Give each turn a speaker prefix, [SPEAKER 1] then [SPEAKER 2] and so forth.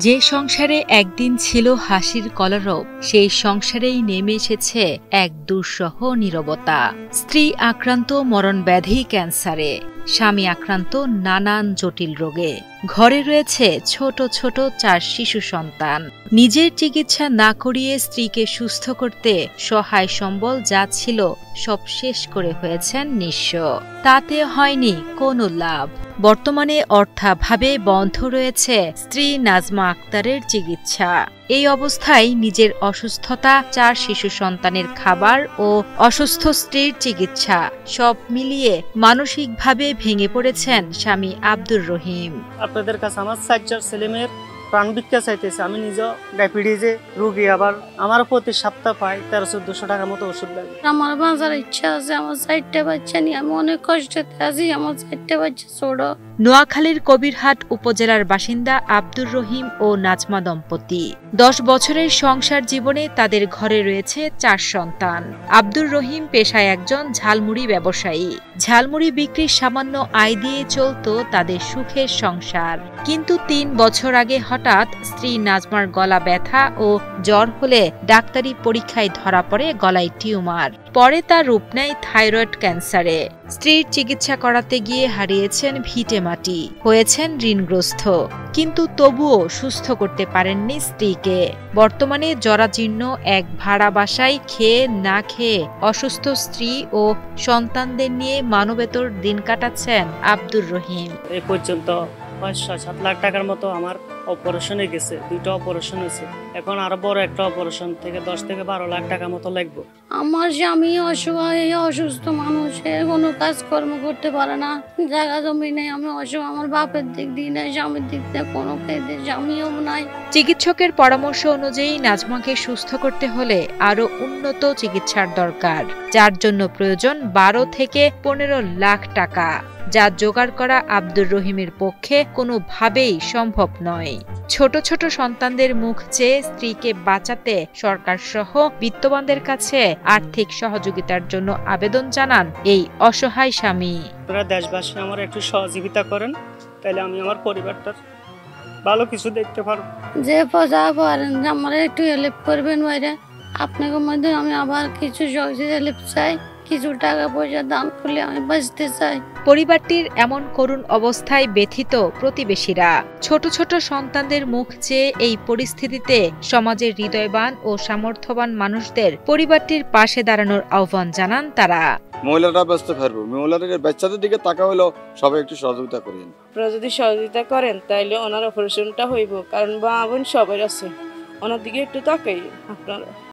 [SPEAKER 1] যে সংসারে একদিন ছিল হাসির কলরব, সেই সংসারেই নেমে এসেছে এক দুঃসহ নীরবতা। স্ত্রী আক্রান্ত মরণ ব্যাধি ক্যান্সারে, স্বামী আক্রান্ত নানান জটিল রোগে, ঘরে রয়েছে ছোট ছোট 4 শিশু সন্তান। নিজের চিকিৎসা না করিয়ে স্ত্রীকে সুস্থ করতে সহায় সম্বল যা ছিল সব শেষ করে হয়েছেন নিঃস্ব। তাতে হয়নি কোনো লাভ। বর্তমানে অর্থাভাবে বন্ধ রয়েছে স্ত্রী নাজমা আক্তারের চিকিৎসা। এই অবস্থায় নিজের অসুস্থতা, 4 শিশু সন্তানের খাবার ও অসুস্থ স্ত্রীর চিকিৎসা সব মিলিয়ে মানসিকভাবে ভেঙে পড়েছেন স্বামী আব্দুর রহিম।
[SPEAKER 2] আপনাদের কাছে আমার 4 ছেলেমেয়ের প্রাণ ভিক্ষা চাইতেছে। আমি নিজে ডায়াবেটিসে রোগী, আবার আমার প্রতি সপ্তাহ পাই 1300-1400 টাকার মতো ওষুধ লাগে।
[SPEAKER 3] আমার বাঁচার ইচ্ছা আছে। আমার 4টা বাচ্চা নিয়ে আমি অনেক কষ্টতে আছি। আমার 4টা বাচ্চা ছোট।
[SPEAKER 1] নোয়াখালীর কবিরহাট উপজেলার বাসিন্দা আব্দুর রহিম ও নাজমা দম্পতি। 10 বছরের সংসার জীবনে তাদের ঘরে রয়েছে 4 সন্তান। আব্দুর রহিম পেশায় একজন ঝালমুড়ি ব্যবসায়ী। ঝালমুড়ি বিক্রির সামান্য আয় দিয়ে চলত তাদের সুখের সংসার। কিন্তু 3 বছর আগে হঠাৎ স্ত্রী নাজমার গলা ব্যথা ও জ্বর হলে ডাক্তারি পরীক্ষায় ধরা পড়ে গলায় টিউমার। পরে তার রূপ নেয় থাইরয়েড ক্যান্সারে। স্ত্রীর চিকিৎসা করাতে গিয়ে হারিয়েছেন ভিটে মাটি, হয়েছেন ঋণগ্রস্ত, কিন্তু তবুও সুস্থ করতে পারেননি স্ত্রীকে। বর্তমানে জরাজীর্ণ এক ভাড়া বাসায় খেয়ে না খেয়ে অসুস্থ স্ত্রী ও সন্তানদের নিয়ে মানবেতর দিন কাটাচ্ছেন আব্দুর রহিম।
[SPEAKER 2] এই পর্যন্ত 5-7 লাখ টাকার মতো আমার অপারেশনে গেছে। 2টা অপারেশন হয়েছে। এখন আরো বড় একটা অপারেশন থেকে 10-12 লাখ টাকা মতো লাগবে।
[SPEAKER 3] আমার স্বামী অসহায়, অসুস্থ মানুষ, কোনো কাজকর্ম করতে পারে না, জায়গা জমি নেই। আমি অসহায়। আমার বাপের দিক দিয়ে নাই, স্বামীর দিক দিয়ে কোনো খেতে স্বামীও নাই।
[SPEAKER 1] চিকিৎসকের পরামর্শ অনুযায়ী নাজমাকে সুস্থ করতে হলে আরো উন্নত চিকিৎসার দরকার, যার জন্য প্রয়োজন 12 থেকে 15 লাখ টাকা, যা জোগাড় করা আব্দুর রহিমের পক্ষে কোনোভাবেই সম্ভব নয়। ছোট ছোট সন্তানদের মুখ চেয়ে স্ত্রীকে বাঁচাতে সরকার সহ বিত্তবানদের কাছে আর্থিক সহযোগিতার জন্য আবেদন জানান এই অসহায় স্বামী।
[SPEAKER 2] আপনারা দেশবাসী আমার একটু সহযোগিতা করেন, তাহলে আমি আমার পরিবারটার ভালো কিছু দেখতে পারবো।
[SPEAKER 3] যে পয়সা পারেন আমার একটু হেল্প করবেন বাইরে। আপনাকে মধ্যে আমি আবার কিছু হেল্প চাই, কিছু টাকা পয়সা দান করলে আমি বাঁচতে চাই।
[SPEAKER 1] পরিবারটির এমন করুণ অবস্থায় ব্যথিত প্রতিবেশীরা। ছোট ছোট সন্তানদের মুখ চেয়ে এই পরিস্থিতিতে সমাজের হৃদয়বান ও সামর্থ্যবান মানুষদের পরিবারটির পাশে দাঁড়ানোর আহ্বান জানান তারা।
[SPEAKER 4] মহিলারা বাঁচতে পারবো, মহিলাদের বাচ্চাদের দিকে তাকা হলো, সবাই একটু সহযোগিতা করেন।
[SPEAKER 5] আপনারা যদি সহযোগিতা করেন তাইলে ওনার অপারেশনটা হইব, কারণ মা বোন সবাই আছে, ওনার দিকে একটু তাকাই আপনারা।